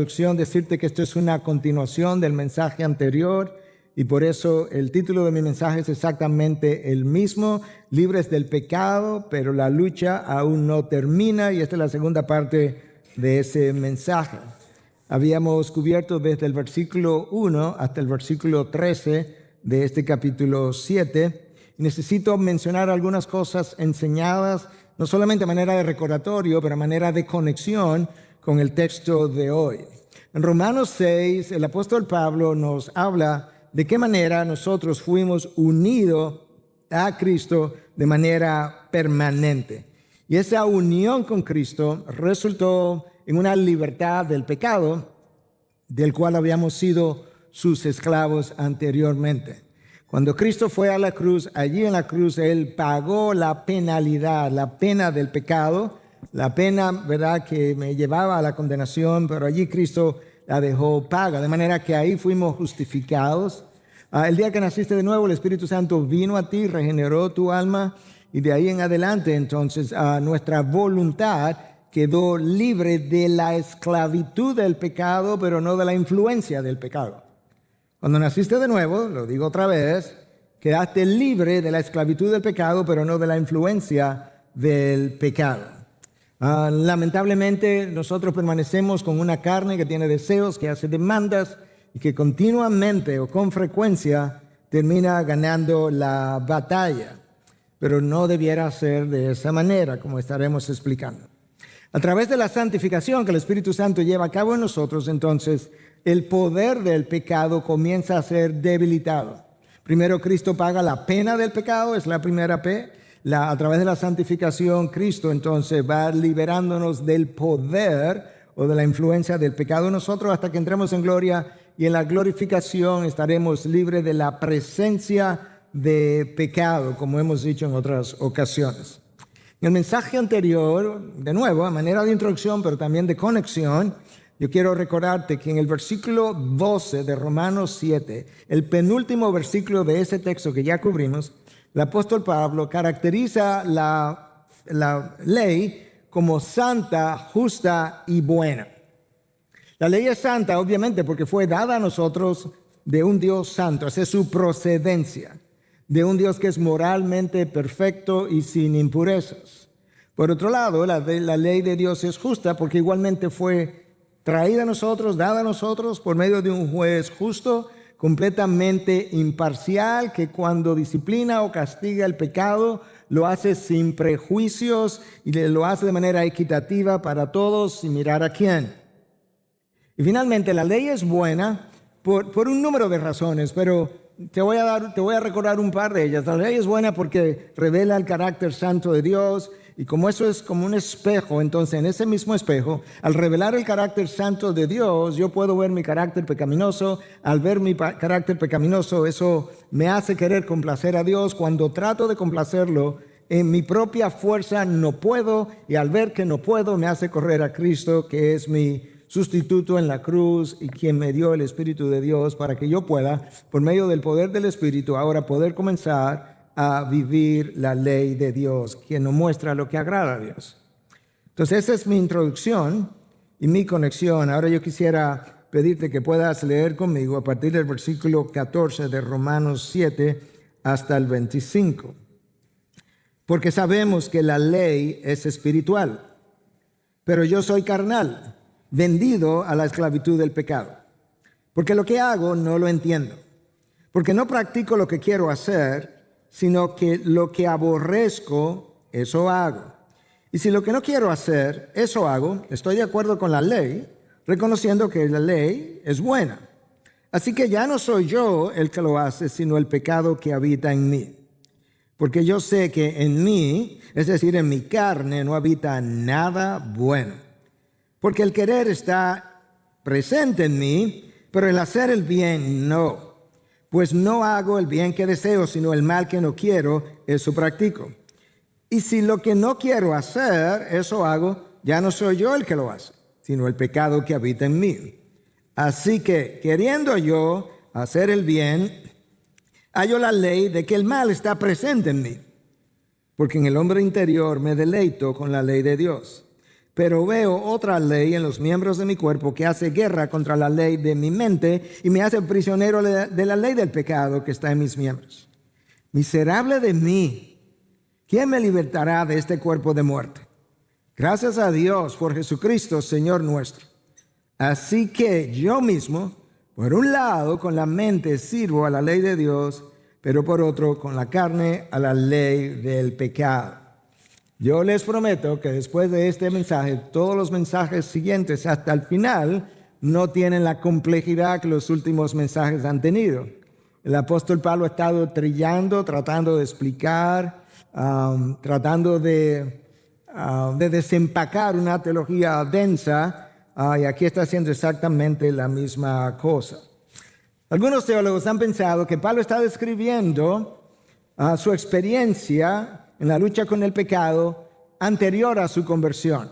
introducción decirte que esto es una continuación del mensaje anterior y por eso el título de mi mensaje es exactamente el mismo, libres del pecado, pero la lucha aún no termina, y esta es la segunda parte de ese mensaje. Habíamos cubierto desde el versículo 1 hasta el versículo 13 de este capítulo 7. Necesito mencionar algunas cosas enseñadas, no solamente a manera de recordatorio, pero a manera de conexión con el texto de hoy. En Romanos 6, el apóstol Pablo nos habla de qué manera nosotros fuimos unidos a Cristo de manera permanente. Y esa unión con Cristo resultó en una libertad del pecado, del cual habíamos sido sus esclavos anteriormente. Cuando Cristo fue a la cruz, allí en la cruz Él pagó la penalidad, la pena del pecado, la pena, ¿verdad?, que me llevaba a la condenación, pero allí Cristo la dejó paga, de manera que ahí fuimos justificados. El día que naciste de nuevo, el Espíritu Santo vino a ti, regeneró tu alma, y de ahí en adelante, entonces, nuestra voluntad quedó libre de la esclavitud del pecado, pero no de la influencia del pecado. Cuando naciste de nuevo, lo digo otra vez, quedaste libre de la esclavitud del pecado, pero no de la influencia del pecado. Lamentablemente, nosotros permanecemos con una carne que tiene deseos, que hace demandas y que continuamente o con frecuencia termina ganando la batalla. Pero no debiera ser de esa manera, como estaremos explicando. A través de la santificación que el Espíritu Santo lleva a cabo en nosotros, entonces, el poder del pecado comienza a ser debilitado. Primero, Cristo paga la pena del pecado, es la primera P. A través de la santificación, Cristo entonces va liberándonos del poder o de la influencia del pecado en nosotros hasta que entremos en gloria, y en la glorificación estaremos libres de la presencia de pecado, como hemos dicho en otras ocasiones. En el mensaje anterior, de nuevo, a manera de introducción, pero también de conexión, yo quiero recordarte que en el versículo 12 de Romanos 7, el penúltimo versículo de ese texto que ya cubrimos, el apóstol Pablo caracteriza la ley como santa, justa y buena. La ley es santa, obviamente, porque fue dada a nosotros de un Dios santo, esa es su procedencia, de un Dios que es moralmente perfecto y sin impurezas. Por otro lado, la ley de Dios es justa porque igualmente fue traída a nosotros, dada a nosotros por medio de un juez justo, completamente imparcial, que cuando disciplina o castiga el pecado, lo hace sin prejuicios y lo hace de manera equitativa para todos, sin mirar a quién. Y finalmente, la ley es buena por un número de razones, pero te voy a recordar un par de ellas. La ley es buena porque revela el carácter santo de Dios, y como eso es como un espejo, entonces en ese mismo espejo, al revelar el carácter santo de Dios, yo puedo ver mi carácter pecaminoso. Al ver mi carácter pecaminoso, eso me hace querer complacer a Dios. Cuando trato de complacerlo, en mi propia fuerza no puedo, y al ver que no puedo, me hace correr a Cristo, que es mi sustituto en la cruz y quien me dio el Espíritu de Dios para que yo pueda, por medio del poder del Espíritu, ahora poder comenzar a vivir la ley de Dios, quien nos muestra lo que agrada a Dios. Entonces, esa es mi introducción y mi conexión. Ahora yo quisiera pedirte que puedas leer conmigo a partir del versículo 14 de Romanos 7 hasta el 25. Porque sabemos que la ley es espiritual, pero yo soy carnal, vendido a la esclavitud del pecado. Porque lo que hago no lo entiendo. Porque no practico lo que quiero hacer, sino que lo que aborrezco, eso hago. Y si lo que no quiero hacer, eso hago, estoy de acuerdo con la ley, reconociendo que la ley es buena. Así que ya no soy yo el que lo hace, sino el pecado que habita en mí. Porque yo sé que en mí, es decir, en mi carne, no habita nada bueno. Porque el querer está presente en mí, pero el hacer el bien no. Pues no hago el bien que deseo, sino el mal que no quiero, eso practico. Y si lo que no quiero hacer, eso hago, ya no soy yo el que lo hace, sino el pecado que habita en mí. Así que, queriendo yo hacer el bien, hallo la ley de que el mal está presente en mí. Porque en el hombre interior me deleito con la ley de Dios. Pero veo otra ley en los miembros de mi cuerpo que hace guerra contra la ley de mi mente y me hace prisionero de la ley del pecado que está en mis miembros. Miserable de mí, ¿quién me libertará de este cuerpo de muerte? Gracias a Dios por Jesucristo, Señor nuestro. Así que yo mismo, por un lado, con la mente sirvo a la ley de Dios, pero por otro, con la carne, a la ley del pecado. Yo les prometo que después de este mensaje, todos los mensajes siguientes hasta el final no tienen la complejidad que los últimos mensajes han tenido. El apóstol Pablo ha estado trillando, tratando de explicar, tratando de desempacar una teología densa, y aquí está haciendo exactamente la misma cosa. Algunos teólogos han pensado que Pablo está describiendo su experiencia en la lucha con el pecado anterior a su conversión.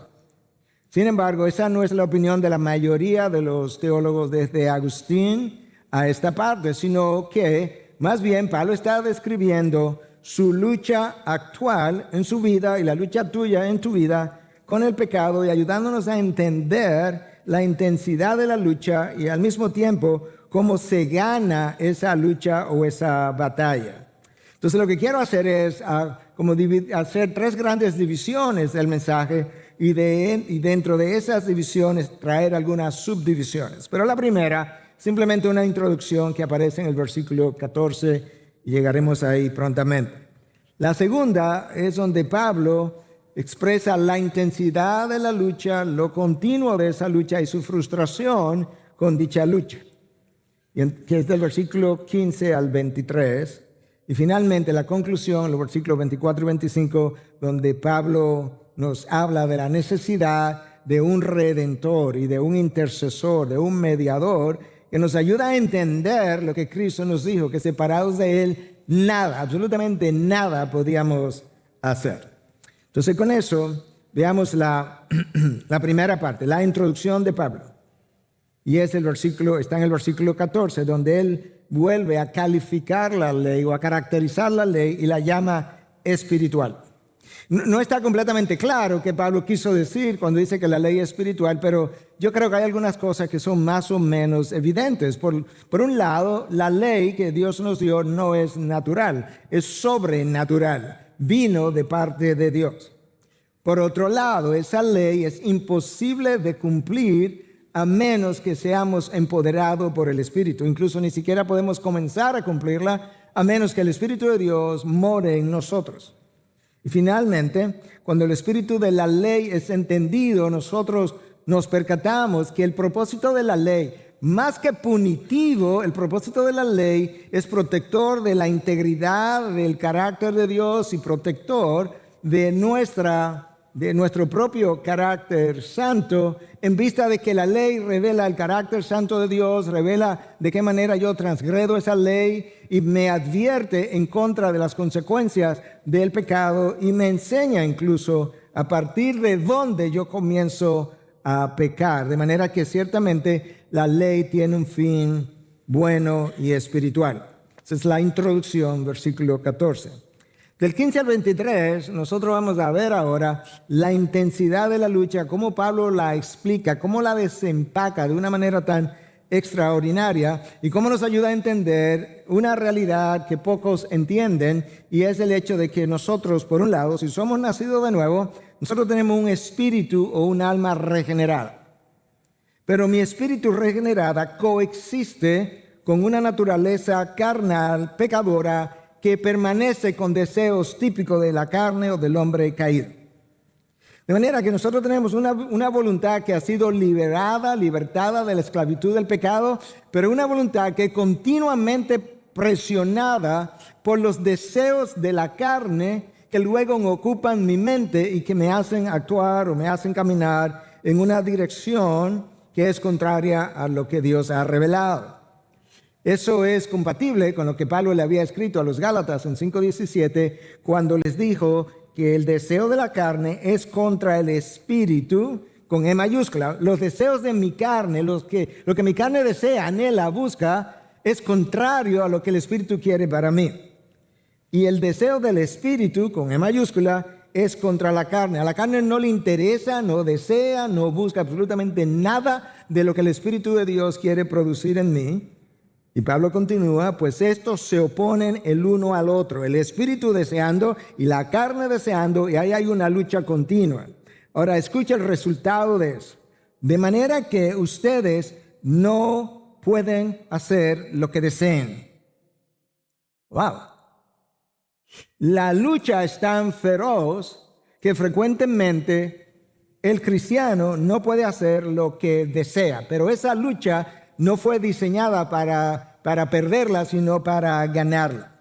Sin embargo, esa no es la opinión de la mayoría de los teólogos desde Agustín a esta parte, sino que más bien Pablo está describiendo su lucha actual en su vida y la lucha tuya en tu vida con el pecado y ayudándonos a entender la intensidad de la lucha y al mismo tiempo cómo se gana esa lucha o esa batalla. Entonces lo que quiero hacer es hacer tres grandes divisiones del mensaje y dentro de esas divisiones traer algunas subdivisiones. Pero la primera, simplemente una introducción que aparece en el versículo 14 y llegaremos ahí prontamente. La segunda es donde Pablo expresa la intensidad de la lucha, lo continuo de esa lucha y su frustración con dicha lucha, que es del versículo 15 al 23. Y finalmente la conclusión, los versículos 24 y 25, donde Pablo nos habla de la necesidad de un redentor y de un intercesor, de un mediador, que nos ayuda a entender lo que Cristo nos dijo, que separados de Él, nada, absolutamente nada podíamos hacer. Entonces con eso, veamos la primera parte, la introducción de Pablo. Y es está en el versículo 14, donde él vuelve a calificar la ley o a caracterizar la ley y la llama espiritual. No está completamente claro qué Pablo quiso decir cuando dice que la ley es espiritual, pero yo creo que hay algunas cosas que son más o menos evidentes. Por un lado, la ley que Dios nos dio no es natural, es sobrenatural, vino de parte de Dios. Por otro lado, esa ley es imposible de cumplir a menos que seamos empoderados por el Espíritu. Incluso ni siquiera podemos comenzar a cumplirla a menos que el Espíritu de Dios more en nosotros. Y finalmente, cuando el espíritu de la ley es entendido, nosotros nos percatamos que el propósito de la ley, más que punitivo, el propósito de la ley es protector de la integridad del carácter de Dios y protector de nuestro propio carácter santo, en vista de que la ley revela el carácter santo de Dios, revela de qué manera yo transgredo esa ley y me advierte en contra de las consecuencias del pecado y me enseña incluso a partir de dónde yo comienzo a pecar. De manera que ciertamente la ley tiene un fin bueno y espiritual. Esa es la introducción, versículo 14. Del 15 al 23, nosotros vamos a ver ahora la intensidad de la lucha, cómo Pablo la explica, cómo la desempaca de una manera tan extraordinaria y cómo nos ayuda a entender una realidad que pocos entienden, y es el hecho de que nosotros, por un lado, si somos nacidos de nuevo, nosotros tenemos un espíritu o un alma regenerada. Pero mi espíritu regenerada coexiste con una naturaleza carnal, pecadora, que permanece con deseos típicos de la carne o del hombre caído. De manera que nosotros tenemos una voluntad que ha sido libertada de la esclavitud del pecado, pero una voluntad que continuamente presionada por los deseos de la carne que luego ocupan mi mente y que me hacen actuar o me hacen caminar en una dirección que es contraria a lo que Dios ha revelado. Eso es compatible con lo que Pablo le había escrito a los Gálatas en 5:17, cuando les dijo que el deseo de la carne es contra el espíritu, con E mayúscula. Los deseos de mi carne, lo que mi carne desea, anhela, busca, es contrario a lo que el espíritu quiere para mí. Y el deseo del espíritu, con E mayúscula, es contra la carne. A la carne no le interesa, no desea, no busca absolutamente nada de lo que el Espíritu de Dios quiere producir en mí. Y Pablo continúa, pues estos se oponen el uno al otro, el Espíritu deseando y la carne deseando, y ahí hay una lucha continua. Ahora escucha el resultado de eso. De manera que ustedes no pueden hacer lo que deseen. Wow. La lucha es tan feroz que frecuentemente el cristiano no puede hacer lo que desea, pero esa lucha no fue diseñada para perderla, sino para ganarla.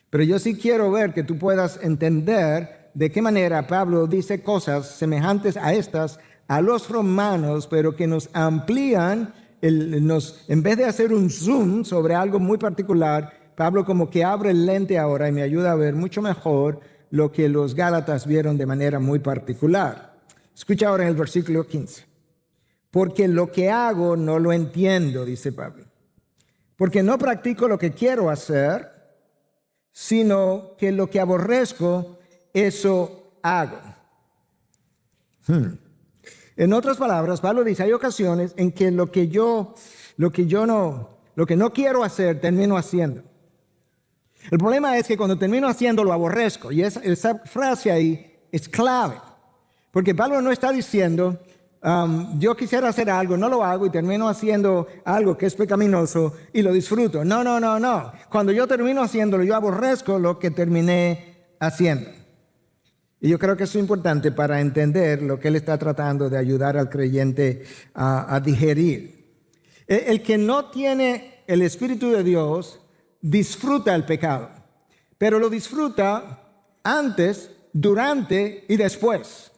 Pero yo sí quiero ver que tú puedas entender de qué manera Pablo dice cosas semejantes a estas a los romanos, pero que nos amplían, en vez de hacer un zoom sobre algo muy particular, Pablo como que abre el lente ahora y me ayuda a ver mucho mejor lo que los Gálatas vieron de manera muy particular. Escucha ahora en el versículo 15. Porque lo que hago no lo entiendo, dice Pablo. Porque no practico lo que quiero hacer, sino que lo que aborrezco, eso hago. En otras palabras, Pablo dice, hay ocasiones en que lo que no quiero hacer, termino haciendo. El problema es que cuando termino haciendo, lo aborrezco. Y esa frase ahí es clave. Porque Pablo no está diciendo, yo quisiera hacer algo, no lo hago y termino haciendo algo que es pecaminoso y lo disfruto. No. Cuando yo termino haciéndolo, yo aborrezco lo que terminé haciendo. Y yo creo que eso es importante para entender lo que él está tratando de ayudar al creyente a digerir. El que no tiene el Espíritu de Dios disfruta el pecado, pero lo disfruta antes, durante y después.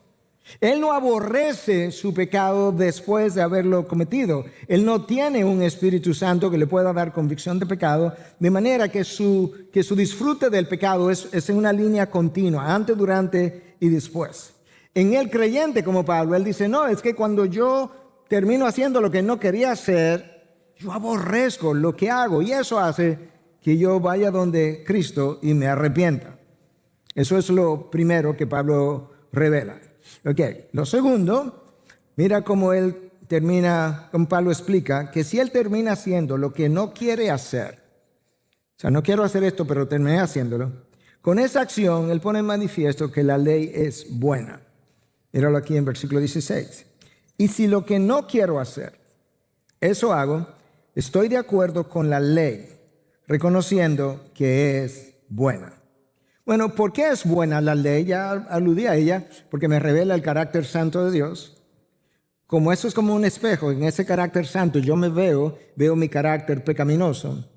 Él no aborrece su pecado después de haberlo cometido. Él no tiene un Espíritu Santo que le pueda dar convicción de pecado, de manera que su disfrute del pecado es en una línea continua, antes, durante y después. En el creyente como Pablo, él dice, no, es que cuando yo termino haciendo lo que no quería hacer, yo aborrezco lo que hago y eso hace que yo vaya donde Cristo y me arrepienta. Eso es lo primero que Pablo revela. Lo segundo, mira cómo él termina, como Pablo explica, que si él termina haciendo lo que no quiere hacer, o sea, no quiero hacer esto, pero terminé haciéndolo, con esa acción él pone en manifiesto que la ley es buena. Míralo aquí en versículo 16. Y si lo que no quiero hacer, eso hago, estoy de acuerdo con la ley, reconociendo que es buena. Bueno, ¿por qué es buena la ley? Ya aludí a ella, porque me revela el carácter santo de Dios. Como eso es como un espejo, en ese carácter santo yo me veo mi carácter pecaminoso.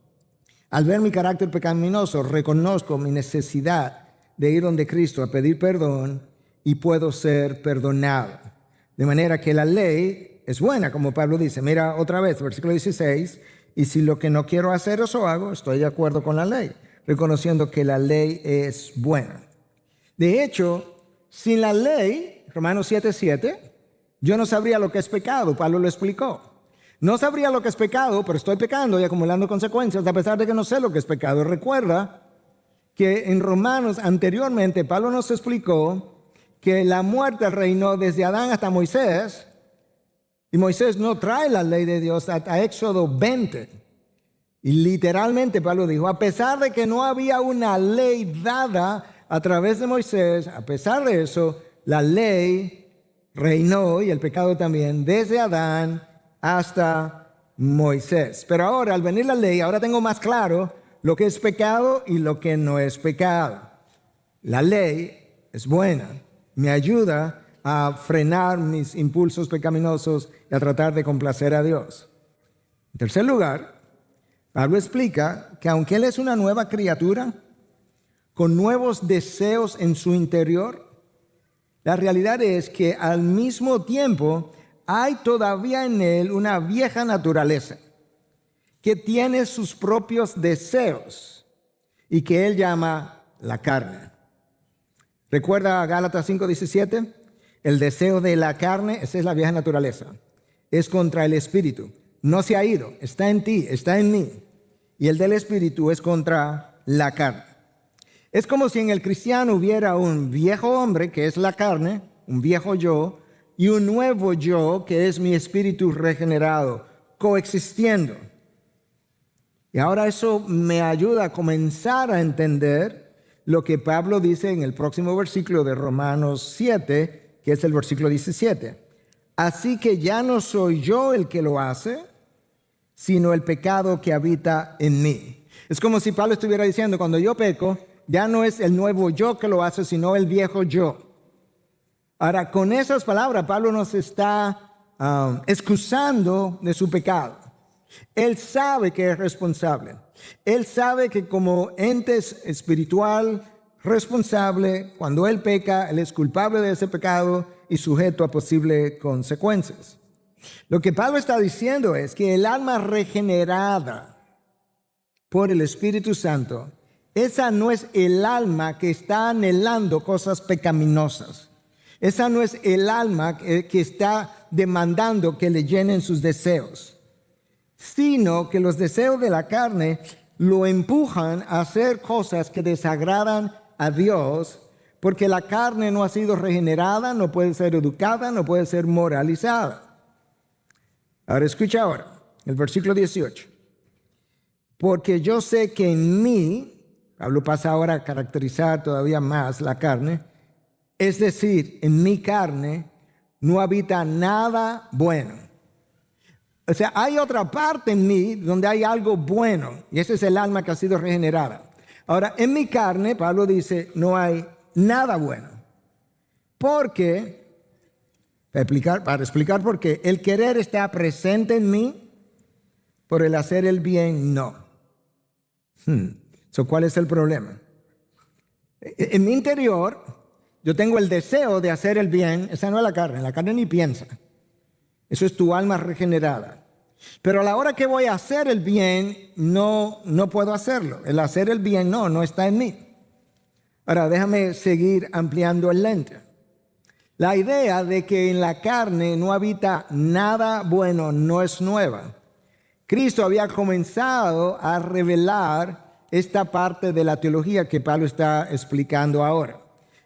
Al ver mi carácter pecaminoso, reconozco mi necesidad de ir donde Cristo a pedir perdón y puedo ser perdonado. De manera que la ley es buena, como Pablo dice. Mira otra vez, versículo 16. Y si lo que no quiero hacer, eso hago, estoy de acuerdo con la ley, reconociendo que la ley es buena. De hecho, sin la ley, Romanos 7:7, yo no sabría lo que es pecado. Pablo lo explicó. No sabría lo que es pecado, pero estoy pecando y acumulando consecuencias, a pesar de que no sé lo que es pecado. Recuerda que en Romanos anteriormente, Pablo nos explicó que la muerte reinó desde Adán hasta Moisés. Y Moisés no trae la ley de Dios hasta Éxodo 20. Y literalmente Pablo dijo, a pesar de que no había una ley dada a través de Moisés, a pesar de eso, la ley reinó y el pecado también desde Adán hasta Moisés. Pero ahora, al venir la ley, ahora tengo más claro lo que es pecado y lo que no es pecado. La ley es buena, me ayuda a frenar mis impulsos pecaminosos y a tratar de complacer a Dios. En tercer lugar, Pablo explica que aunque él es una nueva criatura, con nuevos deseos en su interior, la realidad es que al mismo tiempo hay todavía en él una vieja naturaleza que tiene sus propios deseos y que él llama la carne. ¿Recuerda Gálatas 5:17? El deseo de la carne, esa es la vieja naturaleza, es contra el espíritu. No se ha ido, está en ti, está en mí. Y el del espíritu es contra la carne. Es como si en el cristiano hubiera un viejo hombre, que es la carne, un viejo yo, y un nuevo yo, que es mi espíritu regenerado, coexistiendo. Y ahora eso me ayuda a comenzar a entender lo que Pablo dice en el próximo versículo de Romanos 7, que es el versículo 17. Así que ya no soy yo el que lo hace, sino el pecado que habita en mí. Es como si Pablo estuviera diciendo, cuando yo peco, ya no es el nuevo yo que lo hace, sino el viejo yo. Ahora, con esas palabras, Pablo nos está excusando de su pecado. Él sabe que es responsable. Él sabe que como ente espiritual responsable, cuando él peca, él es culpable de ese pecado y sujeto a posibles consecuencias. Lo que Pablo está diciendo es que el alma regenerada por el Espíritu Santo, esa no es el alma que está anhelando cosas pecaminosas. Esa no es el alma que está demandando que le llenen sus deseos, sino que los deseos de la carne lo empujan a hacer cosas que desagradan a Dios, porque la carne no ha sido regenerada, no puede ser educada, no puede ser moralizada. Ahora escucha ahora, el versículo 18. Porque yo sé que en mí, Pablo pasa ahora a caracterizar todavía más la carne, es decir, en mi carne no habita nada bueno. O sea, hay otra parte en mí donde hay algo bueno, y ese es el alma que ha sido regenerada. Ahora, en mi carne, Pablo dice, no hay nada bueno. Porque, para explicar por qué, el querer está presente en mí, por el hacer el bien no. ¿Cuál es el problema? En mi interior, yo tengo el deseo de hacer el bien. Esa no es la carne ni piensa. Eso es tu alma regenerada. Pero a la hora que voy a hacer el bien, no puedo hacerlo. El hacer el bien no está en mí. Ahora, déjame seguir ampliando el lente. La idea de que en la carne no habita nada bueno no es nueva. Cristo había comenzado a revelar esta parte de la teología que Pablo está explicando ahora.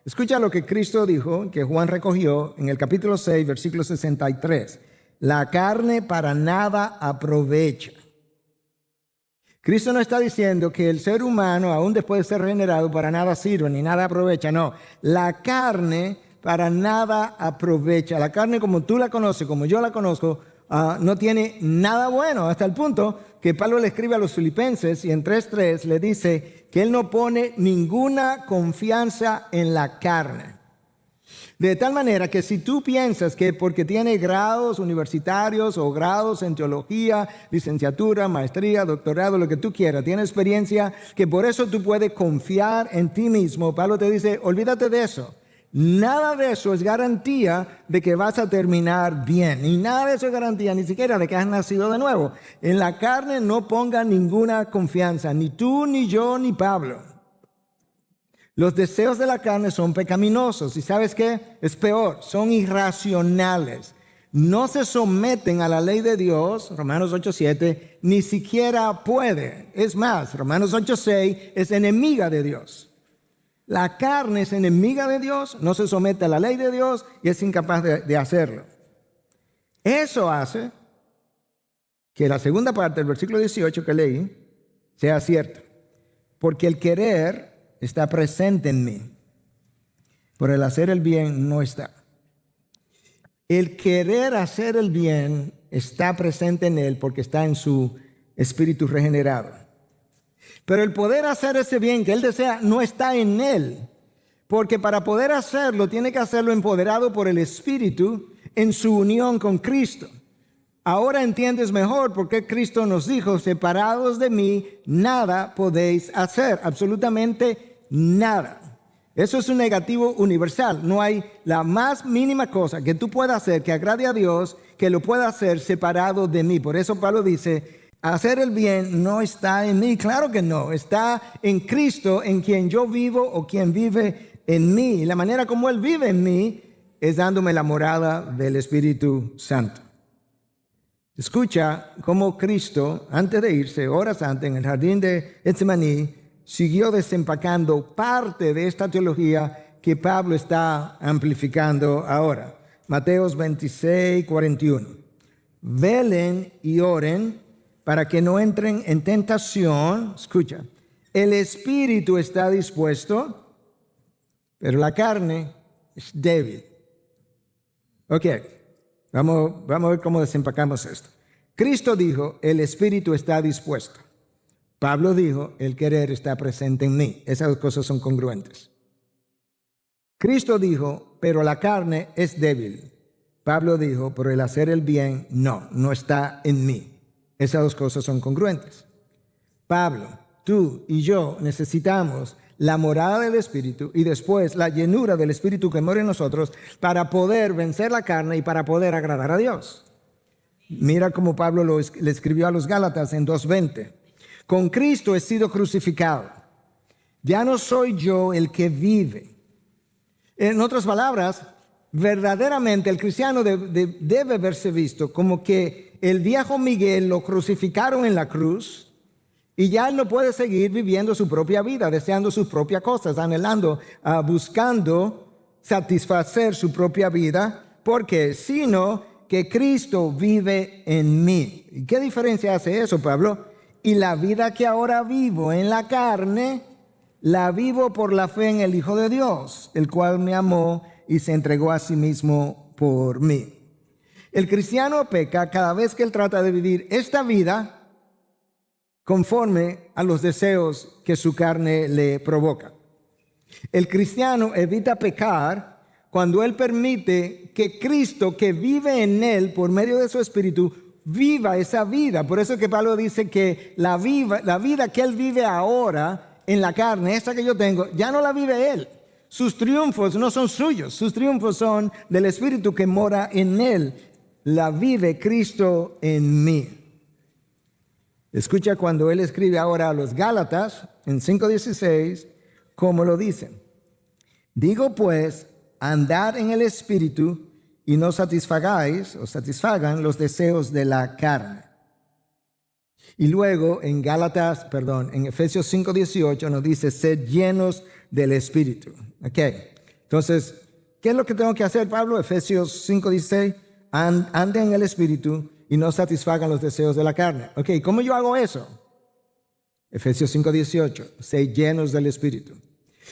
Escucha lo que Cristo dijo, que Juan recogió en el capítulo 6, versículo 63. La carne para nada aprovecha. Cristo no está diciendo que el ser humano, aún después de ser regenerado, para nada sirve ni nada aprovecha. No, la carne para nada aprovecha. La carne como tú la conoces, como yo la conozco, no tiene nada bueno, hasta el punto que Pablo le escribe a los filipenses y en 3:3 le dice que él no pone ninguna confianza en la carne. De tal manera que si tú piensas que porque tiene grados universitarios o grados en teología, licenciatura, maestría, doctorado, lo que tú quieras, tiene experiencia, que por eso tú puedes confiar en ti mismo, Pablo te dice, olvídate de eso. Nada de eso es garantía de que vas a terminar bien. Y nada de eso es garantía ni siquiera de que has nacido de nuevo. En la carne no ponga ninguna confianza, ni tú, ni yo, ni Pablo. Los deseos de la carne son pecaminosos. ¿Y sabes qué? Es peor, son irracionales. No se someten a la ley de Dios, Romanos 8:7, ni siquiera puede. Es más, Romanos 8:6 es enemiga de Dios. La carne es enemiga de Dios, no se somete a la ley de Dios y es incapaz de hacerlo. Eso hace que la segunda parte del versículo 18 que leí sea cierta. Porque el querer está presente en mí, pero el hacer el bien no está. El querer hacer el bien está presente en él porque está en su espíritu regenerado. Pero el poder hacer ese bien que él desea no está en él, porque para poder hacerlo tiene que hacerlo empoderado por el Espíritu en su unión con Cristo. Ahora entiendes mejor por qué Cristo nos dijo, separados de mí, nada podéis hacer, absolutamente nada. Eso es un negativo universal. No hay la más mínima cosa que tú puedas hacer que agrade a Dios que lo pueda hacer separado de mí. Por eso Pablo dice, hacer el bien no está en mí. Claro que no, está en Cristo, en quien yo vivo o quien vive en mí. Y la manera como Él vive en mí es dándome la morada del Espíritu Santo. Escucha cómo Cristo, antes de irse, horas antes, en el jardín de Getsemaní, siguió desempacando parte de esta teología que Pablo está amplificando ahora. Mateos 26, 41. Velen y oren para que no entren en tentación. Escucha, el espíritu está dispuesto, pero la carne es débil. Ok, vamos a ver cómo desempacamos esto. Cristo dijo, el espíritu está dispuesto. Pablo dijo, el querer está presente en mí. Esas dos cosas son congruentes. Cristo dijo, pero la carne es débil. Pablo dijo, pero el hacer el bien, no está en mí. Esas dos cosas son congruentes. Pablo, tú y yo necesitamos la morada del Espíritu y después la llenura del Espíritu que mora en nosotros para poder vencer la carne y para poder agradar a Dios. Mira cómo Pablo le escribió a los Gálatas en 2:20. Con Cristo he sido crucificado. Ya no soy yo el que vive. En otras palabras, verdaderamente el cristiano debe verse visto como que el viejo Miguel lo crucificaron en la cruz y ya él no puede seguir viviendo su propia vida, deseando sus propias cosas, anhelando, buscando satisfacer su propia vida, porque sino que Cristo vive en mí. ¿Y qué diferencia hace eso, Pablo? Y la vida que ahora vivo en la carne, la vivo por la fe en el Hijo de Dios, el cual me amó y se entregó a sí mismo por mí. El cristiano peca cada vez que él trata de vivir esta vida conforme a los deseos que su carne le provoca. El cristiano evita pecar cuando él permite que Cristo, que vive en él por medio de su Espíritu, viva esa vida. Por eso que Pablo dice que la vida que él vive ahora en la carne, esta que yo tengo, ya no la vive él. Sus triunfos no son suyos, sus triunfos son del Espíritu que mora en él. La vive Cristo en mí. Escucha cuando él escribe ahora a los Gálatas en 5:16, cómo lo dice. Digo pues, andad en el Espíritu y no satisfagan los deseos de la carne. Y luego en en Efesios 5:18 nos dice, sed llenos del Espíritu. Ok, entonces, ¿qué es lo que tengo que hacer, Pablo? Efesios 5:16, anden en el Espíritu y no satisfagan los deseos de la carne. Ok, ¿cómo yo hago eso? Efesios 5:18, sed llenos del Espíritu.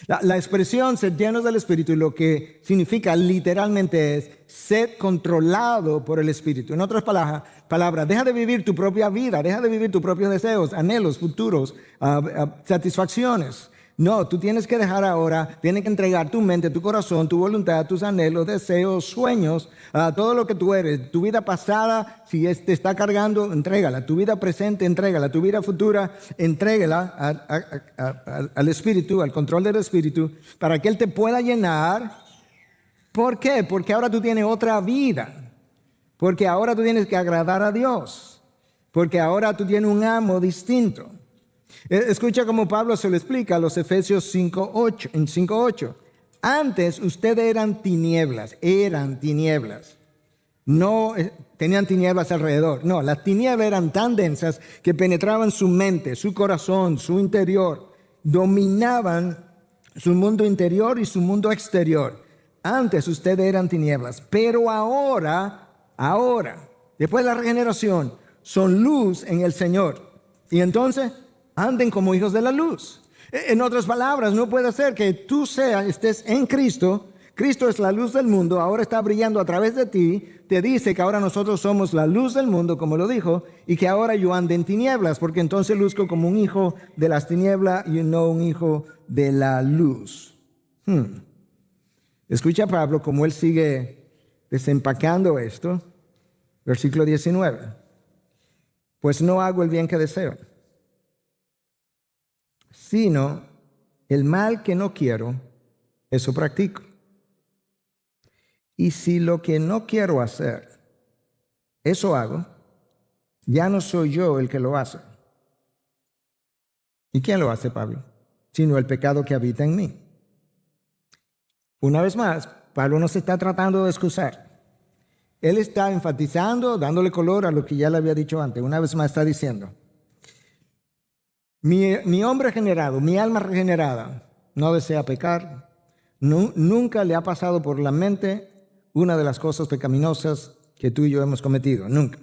La expresión sed llenos del Espíritu lo que significa literalmente es sed controlado por el Espíritu. En otras palabras, deja de vivir tu propia vida, deja de vivir tus propios deseos, anhelos, futuros, satisfacciones. No, tú tienes que dejar ahora, tienes que entregar tu mente, tu corazón, tu voluntad, tus anhelos, deseos, sueños, todo lo que tú eres. Tu vida pasada, si te está cargando, entrégala. Tu vida presente, entrégala. Tu vida futura, entrégala al Espíritu, al control del Espíritu, para que Él te pueda llenar. ¿Por qué? Porque ahora tú tienes otra vida. Porque ahora tú tienes que agradar a Dios. Porque ahora tú tienes un amo distinto. Escucha cómo Pablo se lo explica a los Efesios 5:8. Antes ustedes eran tinieblas. No tenían tinieblas alrededor. No, las tinieblas eran tan densas que penetraban su mente, su corazón, su interior. Dominaban su mundo interior y su mundo exterior. Antes ustedes eran tinieblas, pero ahora, después de la regeneración, son luz en el Señor. Y entonces anden como hijos de la luz. En otras palabras, no puede ser que tú estés en Cristo. Cristo es la luz del mundo, ahora está brillando a través de ti. Te dice que ahora nosotros somos la luz del mundo, como lo dijo, y que ahora yo ande en tinieblas, porque entonces luzco como un hijo de las tinieblas y no un hijo de la luz. Escucha a Pablo como él sigue desempacando esto. Versículo 19. Pues no hago el bien que deseo, sino el mal que no quiero, eso practico. Y si lo que no quiero hacer, eso hago, ya no soy yo el que lo hace. ¿Y quién lo hace, Pablo? Sino el pecado que habita en mí. Una vez más, Pablo no se está tratando de excusar. Él está enfatizando, dándole color a lo que ya le había dicho antes. Una vez más está diciendo, Mi hombre regenerado, mi alma regenerada, no desea pecar. Nunca le ha pasado por la mente una de las cosas pecaminosas que tú y yo hemos cometido. Nunca.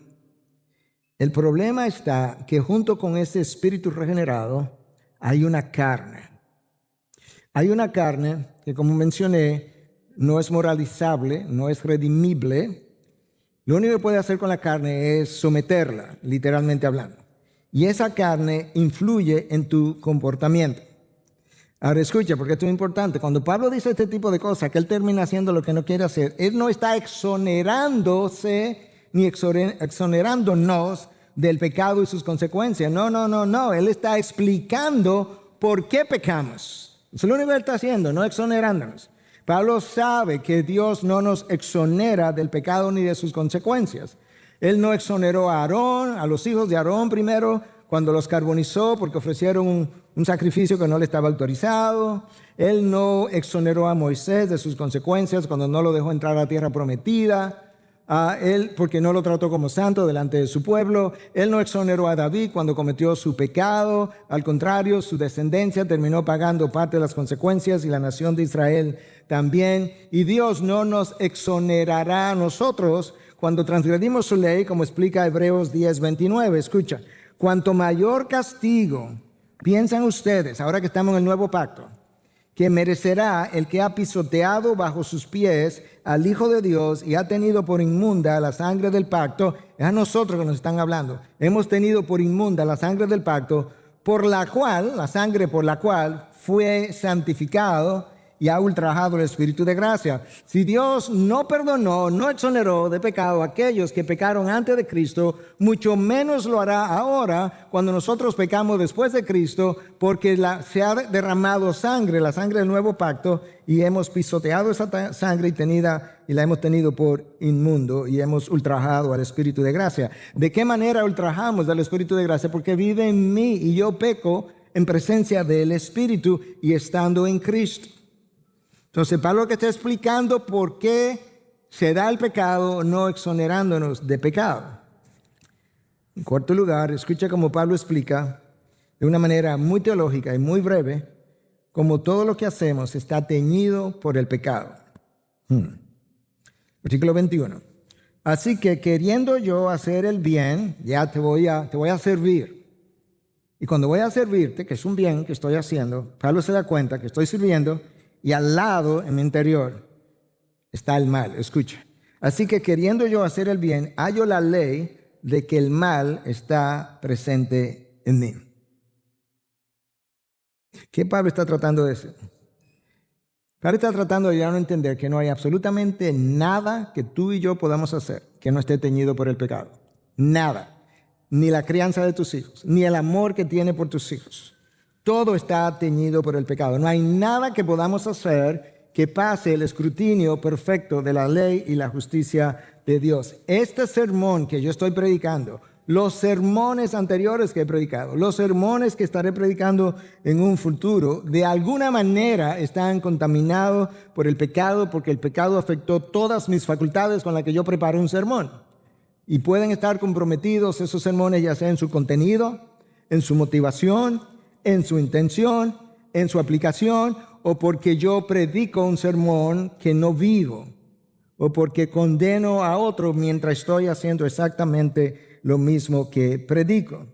El problema está que junto con ese espíritu regenerado hay una carne. Hay una carne que, como mencioné, no es moralizable, no es redimible. Lo único que puede hacer con la carne es someterla, literalmente hablando. Y esa carne influye en tu comportamiento. Ahora escucha, porque esto es importante. Cuando Pablo dice este tipo de cosas, que él termina haciendo lo que no quiere hacer, él no está exonerándose ni exonerándonos del pecado y sus consecuencias. No. Él está explicando por qué pecamos. Eso es lo único que él está haciendo, no exonerándonos. Pablo sabe que Dios no nos exonera del pecado ni de sus consecuencias. Él no exoneró a Aarón, a los hijos de Aarón primero, cuando los carbonizó porque ofrecieron un sacrificio que no le estaba autorizado. Él no exoneró a Moisés de sus consecuencias cuando no lo dejó entrar a la tierra prometida. Él, porque no lo trató como santo delante de su pueblo. Él no exoneró a David cuando cometió su pecado. Al contrario, su descendencia terminó pagando parte de las consecuencias y la nación de Israel también. Y Dios no nos exonerará a nosotros cuando transgredimos su ley, como explica Hebreos 10:29. Escucha, cuanto mayor castigo piensan ustedes, ahora que estamos en el nuevo pacto, que merecerá el que ha pisoteado bajo sus pies al Hijo de Dios y ha tenido por inmunda la sangre del pacto. Es a nosotros que nos están hablando. Hemos tenido por inmunda la sangre del pacto, por la cual, la sangre por la cual fue santificado y ha ultrajado el Espíritu de gracia. Si Dios no perdonó, no exoneró de pecado a aquellos que pecaron antes de Cristo, mucho menos lo hará ahora cuando nosotros pecamos después de Cristo, porque se ha derramado sangre, la sangre del nuevo pacto, y hemos pisoteado esa sangre y la hemos tenido por inmundo y hemos ultrajado al Espíritu de gracia. ¿De qué manera ultrajamos al Espíritu de gracia? Porque vive en mí y yo peco en presencia del Espíritu y estando en Cristo. Entonces, Pablo que está explicando por qué se da el pecado, no exonerándonos de pecado. En cuarto lugar, escucha cómo Pablo explica de una manera muy teológica y muy breve cómo todo lo que hacemos está teñido por el pecado. Versículo 21. Así que queriendo yo hacer el bien, ya te voy a servir. Y cuando voy a servirte, que es un bien que estoy haciendo, Pablo se da cuenta que estoy sirviendo. Y al lado, en mi interior, está el mal. Escucha. Así que queriendo yo hacer el bien, hallo la ley de que el mal está presente en mí. ¿Qué Pablo está tratando de decir? Pablo está tratando de llegar a entender que no hay absolutamente nada que tú y yo podamos hacer que no esté teñido por el pecado. Nada. Ni la crianza de tus hijos, ni el amor que tiene por tus hijos. Todo está teñido por el pecado. No hay nada que podamos hacer que pase el escrutinio perfecto de la ley y la justicia de Dios. Este sermón que yo estoy predicando, los sermones anteriores que he predicado, los sermones que estaré predicando en un futuro, de alguna manera están contaminados por el pecado, porque el pecado afectó todas mis facultades con las que yo preparo un sermón. Y pueden estar comprometidos esos sermones, ya sea en su contenido, en su motivación, en su intención, en su aplicación, o porque yo predico un sermón que no vivo, o porque condeno a otro mientras estoy haciendo exactamente lo mismo que predico.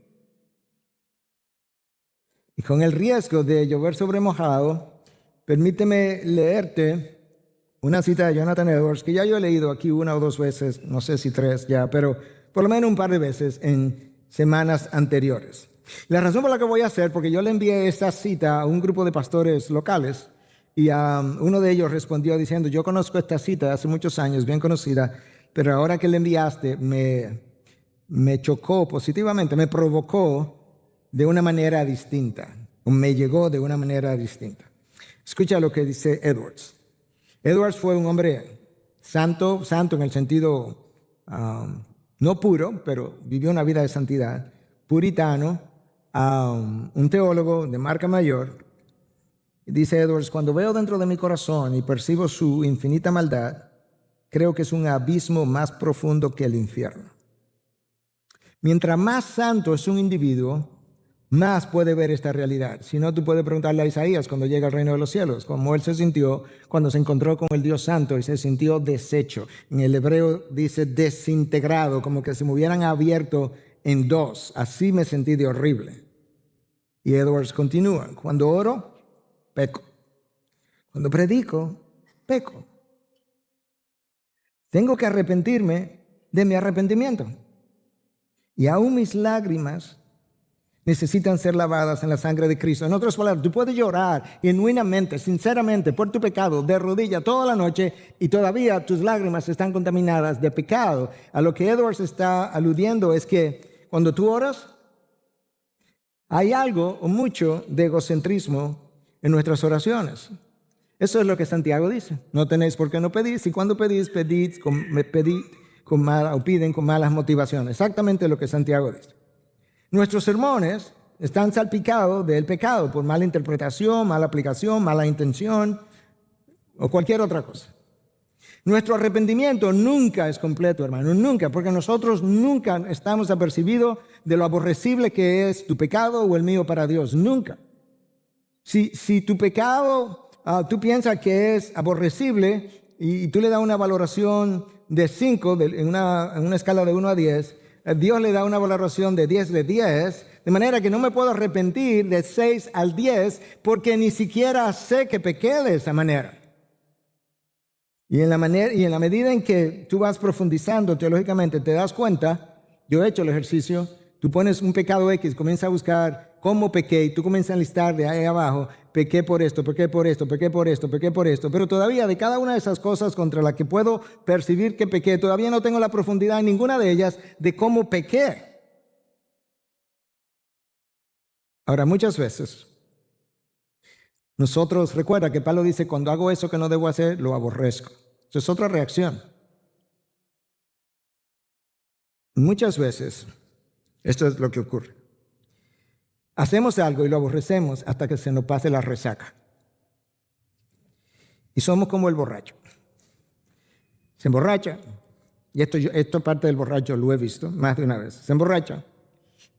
Y con el riesgo de llover sobre mojado, permíteme leerte una cita de Jonathan Edwards, que ya yo he leído aquí una o dos veces, no sé si tres ya, pero por lo menos un par de veces en semanas anteriores. La razón por la que voy a hacer, porque yo le envié esta cita a un grupo de pastores locales y uno de ellos respondió diciendo, yo conozco esta cita de hace muchos años, bien conocida, pero ahora que le enviaste me chocó positivamente, me provocó de una manera distinta, o me llegó de una manera distinta. Escucha lo que dice Edwards. Edwards fue un hombre santo en el sentido no puro, pero vivió una vida de santidad, puritano, un teólogo de marca mayor. Dice Edwards, cuando veo dentro de mi corazón y percibo su infinita maldad, creo que es un abismo más profundo que el infierno. Mientras más santo es un individuo, más puede ver esta realidad. Si no, tú puedes preguntarle a Isaías cuando llega al reino de los cielos, cómo él se sintió cuando se encontró con el Dios Santo y se sintió deshecho. En el hebreo dice desintegrado, como que se me hubieran abierto en dos. Así me sentí de horrible. Y Edwards continúa, cuando oro, peco. Cuando predico, peco. Tengo que arrepentirme de mi arrepentimiento. Y aún mis lágrimas necesitan ser lavadas en la sangre de Cristo. En otras palabras, tú puedes llorar genuinamente, sinceramente, por tu pecado, de rodilla toda la noche, y todavía tus lágrimas están contaminadas de pecado. A lo que Edwards está aludiendo es que cuando tú oras, hay algo o mucho de egocentrismo en nuestras oraciones. Eso es lo que Santiago dice. No tenéis por qué no pedís, y cuando pedís, piden con malas motivaciones. Exactamente lo que Santiago dice. Nuestros sermones están salpicados del pecado por mala interpretación, mala aplicación, mala intención o cualquier otra cosa. Nuestro arrepentimiento nunca es completo, hermano, nunca, porque nosotros nunca estamos apercibidos de lo aborrecible que es tu pecado o el mío para Dios, nunca. Si tu pecado, tú piensas que es aborrecible y tú le das una valoración de 5 en una escala de 1 a 10, Dios le da una valoración de 10 de 10, de manera que no me puedo arrepentir de 6 al 10 porque ni siquiera sé que pequé de esa manera. Y en la medida en que tú vas profundizando teológicamente, te das cuenta, yo he hecho el ejercicio, tú pones un pecado X, comienzas a buscar cómo pequé, y tú comienzas a listar de ahí abajo, pequé por esto, pequé por esto, pequé por esto, pequé por esto, pero todavía de cada una de esas cosas contra las que puedo percibir que pequé, todavía no tengo la profundidad en ninguna de ellas de cómo pequé. Ahora, muchas veces, nosotros, recuerda que Pablo dice, cuando hago eso que no debo hacer, lo aborrezco. Eso es otra reacción. Muchas veces, esto es lo que ocurre. Hacemos algo y lo aborrecemos hasta que se nos pase la resaca. Y somos como el borracho. Se emborracha, y esto parte del borracho lo he visto más de una vez. Se emborracha,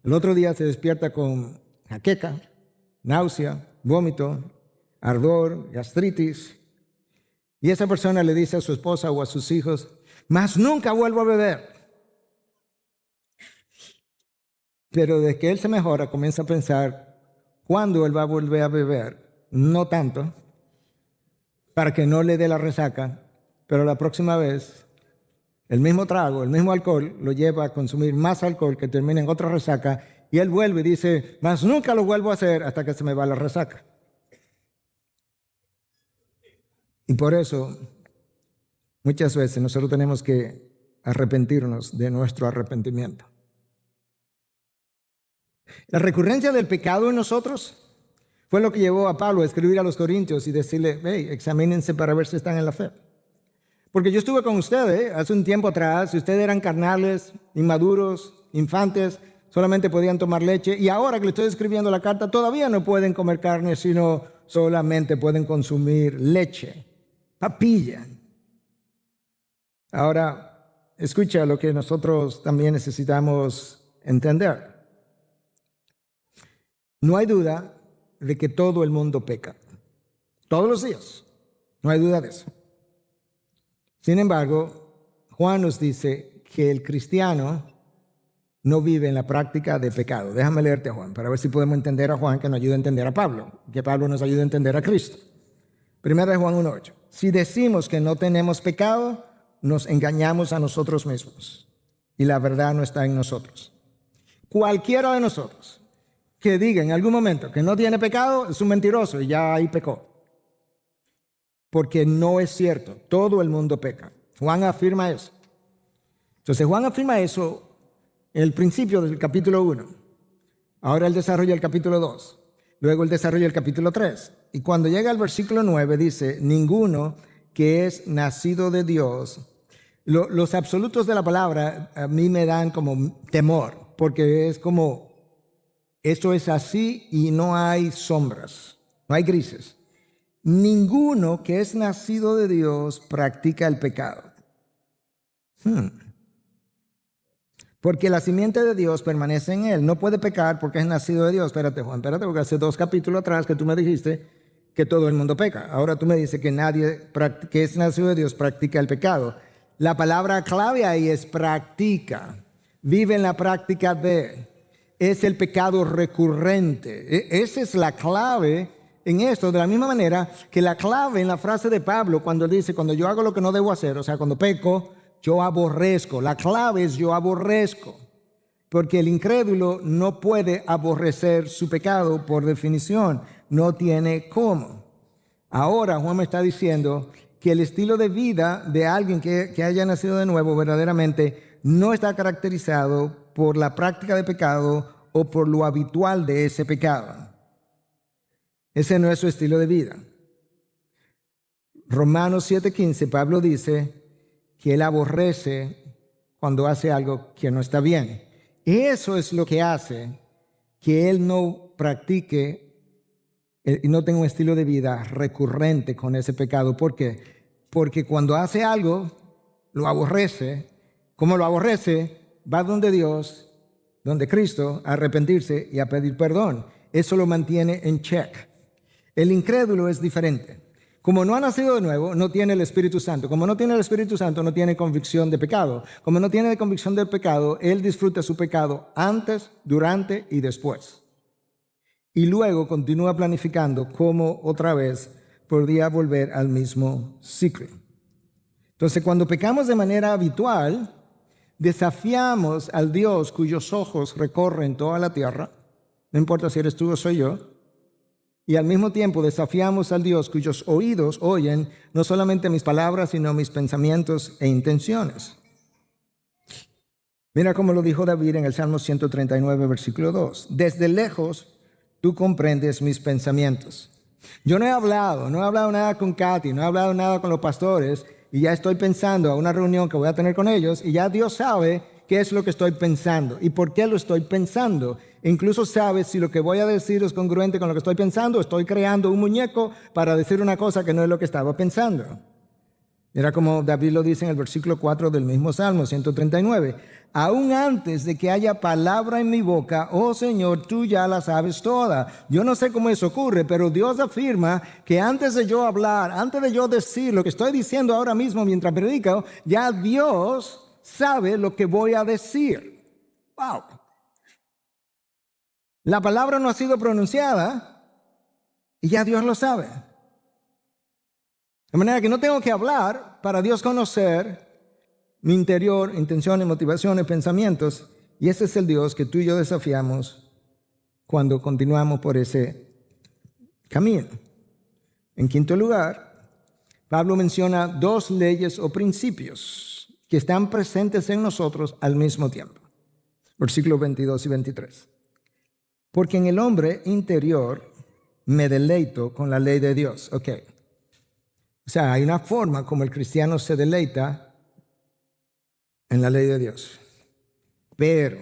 el otro día se despierta con jaqueca, náusea, vómito, ardor, gastritis. Y esa persona le dice a su esposa o a sus hijos, más nunca vuelvo a beber. Pero desde que él se mejora, comienza a pensar cuándo él va a volver a beber. No tanto, para que no le dé la resaca, pero la próxima vez, el mismo trago, el mismo alcohol, lo lleva a consumir más alcohol que termina en otra resaca, y él vuelve y dice, más nunca lo vuelvo a hacer hasta que se me va la resaca. Y por eso, muchas veces nosotros tenemos que arrepentirnos de nuestro arrepentimiento. La recurrencia del pecado en nosotros fue lo que llevó a Pablo a escribir a los Corintios y decirle, hey, examínense para ver si están en la fe. Porque yo estuve con ustedes hace un tiempo atrás, y ustedes eran carnales, inmaduros, infantes, solamente podían tomar leche, y ahora que le estoy escribiendo la carta, todavía no pueden comer carne, sino solamente pueden consumir leche, papilla. Ahora, escucha lo que nosotros también necesitamos entender. No hay duda de que todo el mundo peca, todos los días, no hay duda de eso. Sin embargo, Juan nos dice que el cristiano no vive en la práctica de pecado. Déjame leerte a Juan, para ver si podemos entender a Juan, que nos ayude a entender a Pablo, que Pablo nos ayude a entender a Cristo. Primera de Juan 1:8. Si decimos que no tenemos pecado, nos engañamos a nosotros mismos, y la verdad no está en nosotros. Cualquiera de nosotros que diga en algún momento que no tiene pecado es un mentiroso y ya ahí pecó. Porque no es cierto, todo el mundo peca. Juan afirma eso. Entonces Juan afirma eso en el principio del capítulo 1. Ahora él desarrolla el capítulo 2. Luego él desarrolla el capítulo 3. Y cuando llega al versículo 9 dice, ninguno que es nacido de Dios. Los absolutos de la palabra a mí me dan como temor, porque es como, esto es así y no hay sombras, no hay grises. Ninguno que es nacido de Dios practica el pecado. Porque la simiente de Dios permanece en él. No puede pecar porque es nacido de Dios. Espérate, Juan, espérate, porque hace 2 capítulos atrás que tú me dijiste que todo el mundo peca. Ahora tú me dices que nadie que es nacido de Dios practica el pecado. La palabra clave ahí es practica. Vive en la práctica de. Es el pecado recurrente. Esa es la clave en esto. De la misma manera que la clave en la frase de Pablo cuando él dice, cuando yo hago lo que no debo hacer, o sea, cuando peco, yo aborrezco. La clave es yo aborrezco. Porque el incrédulo no puede aborrecer su pecado por definición. No tiene cómo. Ahora Juan me está diciendo que el estilo de vida de alguien que haya nacido de nuevo verdaderamente no está caracterizado por la práctica de pecado o por lo habitual de ese pecado. Ese no es su estilo de vida. Romanos 7:15, Pablo dice que él aborrece cuando hace algo que no está bien. Eso es lo que hace que él no practique y no tenga un estilo de vida recurrente con ese pecado. ¿Por qué? Porque cuando hace algo, lo aborrece. Como lo aborrece, va donde Dios, donde Cristo, a arrepentirse y a pedir perdón. Eso lo mantiene en check. El incrédulo es diferente. Como no ha nacido de nuevo, no tiene el Espíritu Santo. Como no tiene el Espíritu Santo, no tiene convicción de pecado. Como no tiene convicción del pecado, él disfruta su pecado antes, durante y después. Y luego continúa planificando cómo otra vez podría volver al mismo ciclo. Entonces, cuando pecamos de manera habitual, desafiamos al Dios cuyos ojos recorren toda la tierra, no importa si eres tú o soy yo, y al mismo tiempo desafiamos al Dios cuyos oídos oyen no solamente mis palabras, sino mis pensamientos e intenciones. Mira cómo lo dijo David en el Salmo 139, versículo 2. Desde lejos tú comprendes mis pensamientos. Yo no he hablado nada con Katy, no he hablado nada con los pastores, y ya estoy pensando a una reunión que voy a tener con ellos, y ya Dios sabe qué es lo que estoy pensando y por qué lo estoy pensando. Incluso sabe si lo que voy a decir es congruente con lo que estoy pensando, o estoy creando un muñeco para decir una cosa que no es lo que estaba pensando. Mira como David lo dice en el versículo 4 del mismo Salmo 139. Aún antes de que haya palabra en mi boca, oh Señor, tú ya la sabes toda. Yo no sé cómo eso ocurre, pero Dios afirma que antes de yo hablar, antes de yo decir lo que estoy diciendo ahora mismo mientras predico, ya Dios sabe lo que voy a decir. ¡Wow! La palabra no ha sido pronunciada y ya Dios lo sabe. De manera que no tengo que hablar para Dios conocer mi interior, intenciones, motivaciones, pensamientos. Y ese es el Dios que tú y yo desafiamos cuando continuamos por ese camino. En quinto lugar, Pablo menciona 2 leyes o principios que están presentes en nosotros al mismo tiempo. Versículos 22 y 23. Porque en el hombre interior me deleito con la ley de Dios. Ok. O sea, hay una forma como el cristiano se deleita en la ley de Dios. Pero,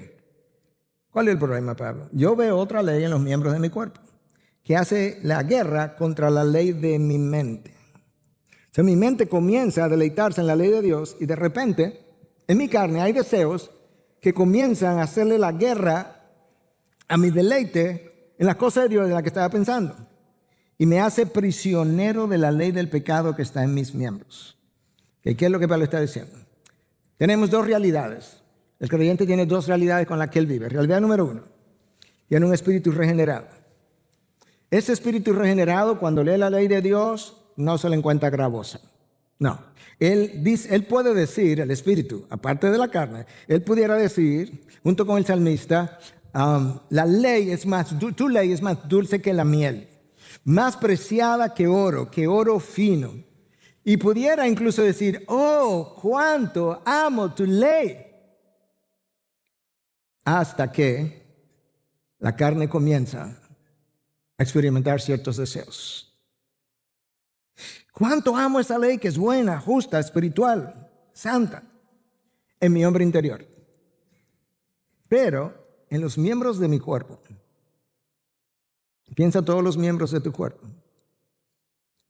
¿cuál es el problema, Pablo? Yo veo otra ley en los miembros de mi cuerpo que hace la guerra contra la ley de mi mente. O sea, mi mente comienza a deleitarse en la ley de Dios y de repente, en mi carne hay deseos que comienzan a hacerle la guerra a mi deleite en las cosas de Dios de las que estaba pensando. Y me hace prisionero de la ley del pecado que está en mis miembros. ¿Qué es lo que Pablo está diciendo? Tenemos 2 realidades. El creyente tiene 2 realidades con las que él vive. Realidad número 1, tiene un espíritu regenerado. Ese espíritu regenerado, cuando lee la ley de Dios, no se le encuentra gravosa. No. Él puede decir, el espíritu, aparte de la carne, él pudiera decir, junto con el salmista, la ley es tu ley es más dulce que la miel, más preciada que oro fino. Y pudiera incluso decir, oh, cuánto amo tu ley. Hasta que la carne comienza a experimentar ciertos deseos. Cuánto amo esa ley que es buena, justa, espiritual, santa, en mi hombre interior. Pero en los miembros de mi cuerpo, piensa todos los miembros de tu cuerpo,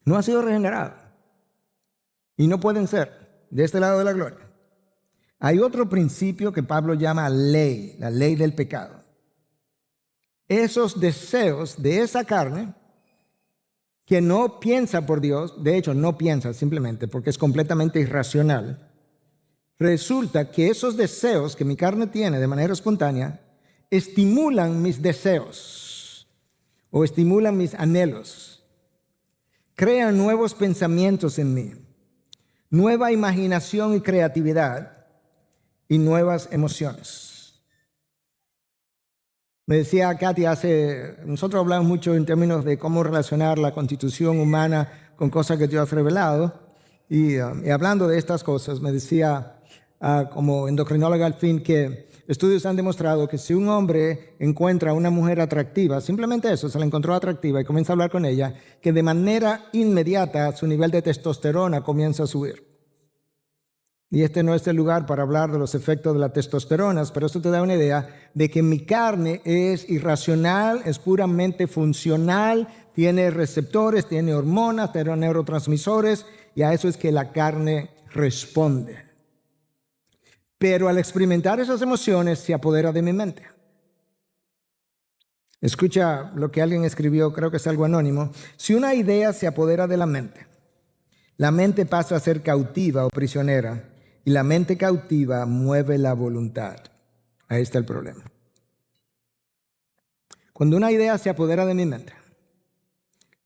no ha sido regenerado. Y no pueden ser de este lado de la gloria. Hay otro principio que Pablo llama ley, la ley del pecado. Esos deseos de esa carne que no piensa por Dios, de hecho no piensa simplemente porque es completamente irracional, resulta que esos deseos que mi carne tiene de manera espontánea estimulan mis deseos o estimulan mis anhelos, crean nuevos pensamientos en mí, nueva imaginación y creatividad y nuevas emociones. Me decía Katy, nosotros hablamos mucho en términos de cómo relacionar la constitución humana con cosas que Dios ha revelado. Y hablando de estas cosas, me decía, como endocrinóloga al fin, que estudios han demostrado que si un hombre encuentra a una mujer atractiva, simplemente eso, se la encontró atractiva y comienza a hablar con ella, que de manera inmediata su nivel de testosterona comienza a subir. Y este no es el lugar para hablar de los efectos de la testosterona, pero esto te da una idea de que mi carne es irracional, es puramente funcional, tiene receptores, tiene hormonas, tiene neurotransmisores, y a eso es que la carne responde. Pero al experimentar esas emociones se apodera de mi mente. Escucha lo que alguien escribió, creo que es algo anónimo. Si una idea se apodera de la mente pasa a ser cautiva o prisionera. Y la mente cautiva mueve la voluntad. Ahí está el problema. Cuando una idea se apodera de mi mente,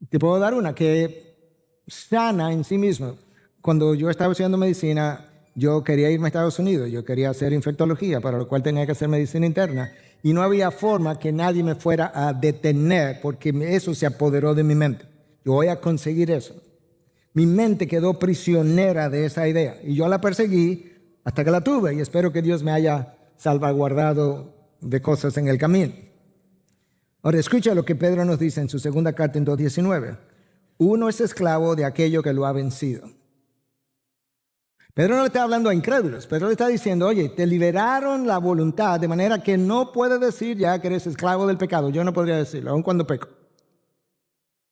te puedo dar una que sana en sí misma. Cuando yo estaba estudiando medicina, yo quería irme a Estados Unidos. Yo quería hacer infectología, para lo cual tenía que hacer medicina interna. Y no había forma que nadie me fuera a detener porque eso se apoderó de mi mente. Yo voy a conseguir eso. Mi mente quedó prisionera de esa idea y yo la perseguí hasta que la tuve y espero que Dios me haya salvaguardado de cosas en el camino. Ahora escucha lo que Pedro nos dice en su segunda carta en 2:19. Uno es esclavo de aquello que lo ha vencido. Pedro no le está hablando a incrédulos. Pedro le está diciendo, oye, te liberaron la voluntad de manera que no puedes decir ya que eres esclavo del pecado. Yo no podría decirlo, aun cuando peco.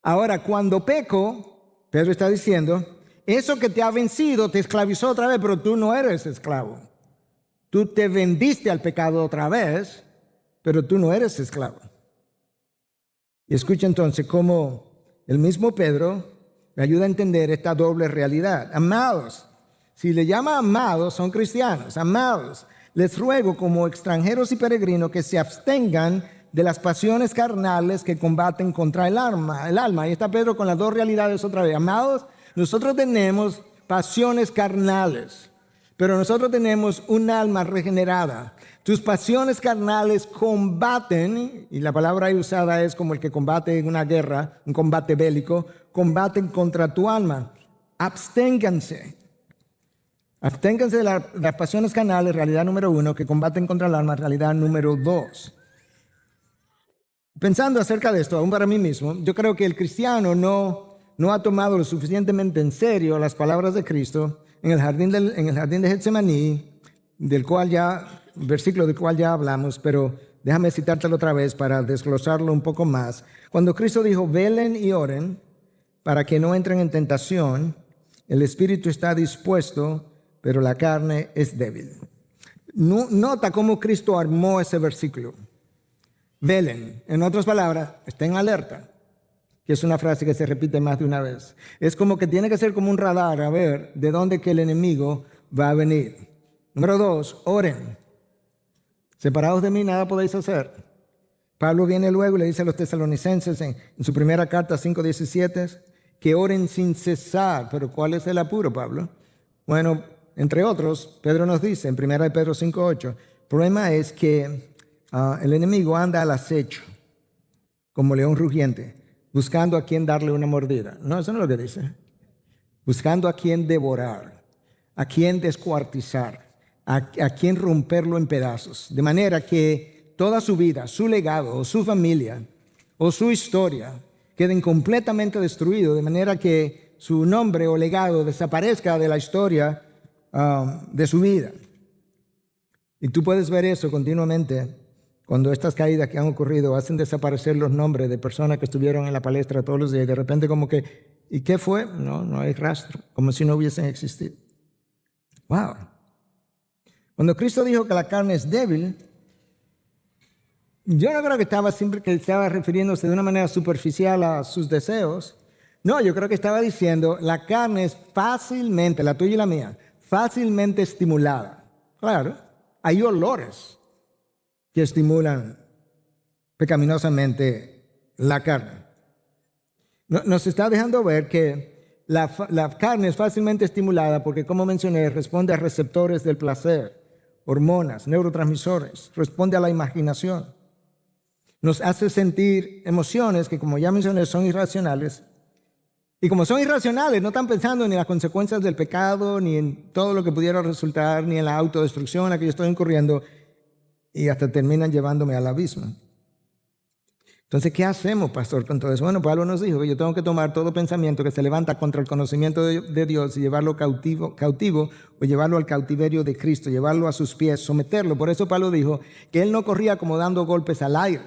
Ahora, cuando peco, Pedro está diciendo, eso que te ha vencido te esclavizó otra vez, pero tú no eres esclavo. Tú te vendiste al pecado otra vez, pero tú no eres esclavo. Y escucha entonces cómo el mismo Pedro me ayuda a entender esta doble realidad. Amados, si le llama amados, son cristianos. Amados, les ruego como extranjeros y peregrinos que se abstengan de las pasiones carnales que combaten contra el alma. Ahí está Pedro con las dos realidades otra vez. Amados, nosotros tenemos pasiones carnales, pero nosotros tenemos un alma regenerada. Tus pasiones carnales combaten, y la palabra ahí usada es como el que combate en una guerra, un combate bélico, combaten contra tu alma. Absténganse. Absténganse de las pasiones carnales, realidad número 1, que combaten contra el alma, realidad número 2. Pensando acerca de esto, aún para mí mismo, yo creo que el cristiano no ha tomado lo suficientemente en serio las palabras de Cristo en el jardín de Getsemaní, versículo del cual ya hablamos, pero déjame citártelo otra vez para desglosarlo un poco más. Cuando Cristo dijo, velen y oren para que no entren en tentación, el espíritu está dispuesto, pero la carne es débil. Nota cómo Cristo armó ese versículo. Velen, en otras palabras, estén alerta, que es una frase que se repite más de una vez. Es como que tiene que ser como un radar a ver de dónde que el enemigo va a venir. Número 2, oren. Separados de mí nada podéis hacer. Pablo viene luego y le dice a los tesalonicenses en su primera carta 5:17 que oren sin cesar. Pero ¿cuál es el apuro, Pablo? Bueno, entre otros, Pedro nos dice en 1 Pedro 5:8, el problema es que el enemigo anda al acecho, como león rugiente, buscando a quien darle una mordida. No, eso no es lo que dice. Buscando a quien devorar, a quien descuartizar, a quien romperlo en pedazos. De manera que toda su vida, su legado, o su familia, o su historia, queden completamente destruidos, de manera que su nombre o legado desaparezca de la historia de su vida. Y tú puedes ver eso continuamente. Cuando estas caídas que han ocurrido hacen desaparecer los nombres de personas que estuvieron en la palestra todos los días, de repente como que, ¿y qué fue? No hay rastro, como si no hubiesen existido. Wow. Cuando Cristo dijo que la carne es débil, yo no creo que estaba refiriéndose de una manera superficial a sus deseos. No, yo creo que estaba diciendo, la carne es fácilmente, la tuya y la mía, fácilmente estimulada. Claro, hay olores que estimulan pecaminosamente la carne. Nos está dejando ver que la carne es fácilmente estimulada porque, como mencioné, responde a receptores del placer, hormonas, neurotransmisores, responde a la imaginación. Nos hace sentir emociones que, como ya mencioné, son irracionales. Y como son irracionales, no están pensando ni en las consecuencias del pecado, ni en todo lo que pudiera resultar, ni en la autodestrucción en la que yo estoy incurriendo, y hasta terminan llevándome al abismo. Entonces, ¿qué hacemos, pastor, con todo eso? Bueno, Pablo nos dijo que yo tengo que tomar todo pensamiento que se levanta contra el conocimiento de Dios y llevarlo cautivo o llevarlo al cautiverio de Cristo, llevarlo a sus pies, someterlo. Por eso Pablo dijo que él no corría como dando golpes al aire.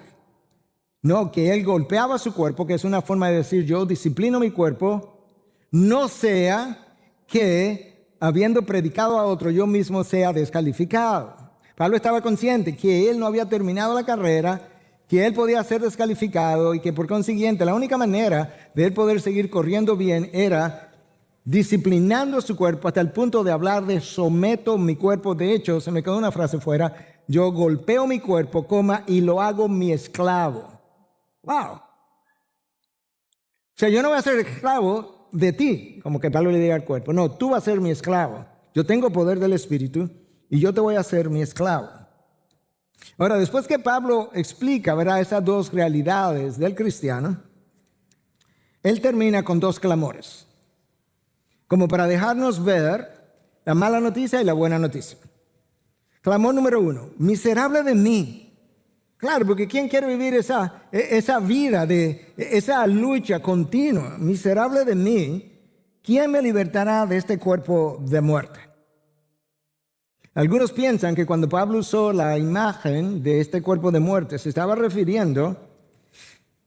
No, que él golpeaba su cuerpo, que es una forma de decir, yo disciplino mi cuerpo, no sea que, habiendo predicado a otro, yo mismo sea descalificado. Pablo estaba consciente que él no había terminado la carrera, que él podía ser descalificado y que por consiguiente la única manera de él poder seguir corriendo bien era disciplinando su cuerpo hasta el punto de hablar de someto mi cuerpo. De hecho, se me quedó una frase fuera, yo golpeo mi cuerpo, y lo hago mi esclavo. ¡Wow! O sea, yo no voy a ser esclavo de ti, como que Pablo le diga al cuerpo. No, tú vas a ser mi esclavo. Yo tengo poder del Espíritu y yo te voy a hacer mi esclavo. Ahora, después que Pablo explica, ¿verdad?, esas dos realidades del cristiano, él termina con dos clamores, como para dejarnos ver la mala noticia y la buena noticia. Clamor número 1, miserable de mí. Claro, porque ¿quién quiere vivir esa vida, esa lucha continua? Miserable de mí, ¿quién me libertará de este cuerpo de muerte? Algunos piensan que cuando Pablo usó la imagen de este cuerpo de muerte, se estaba refiriendo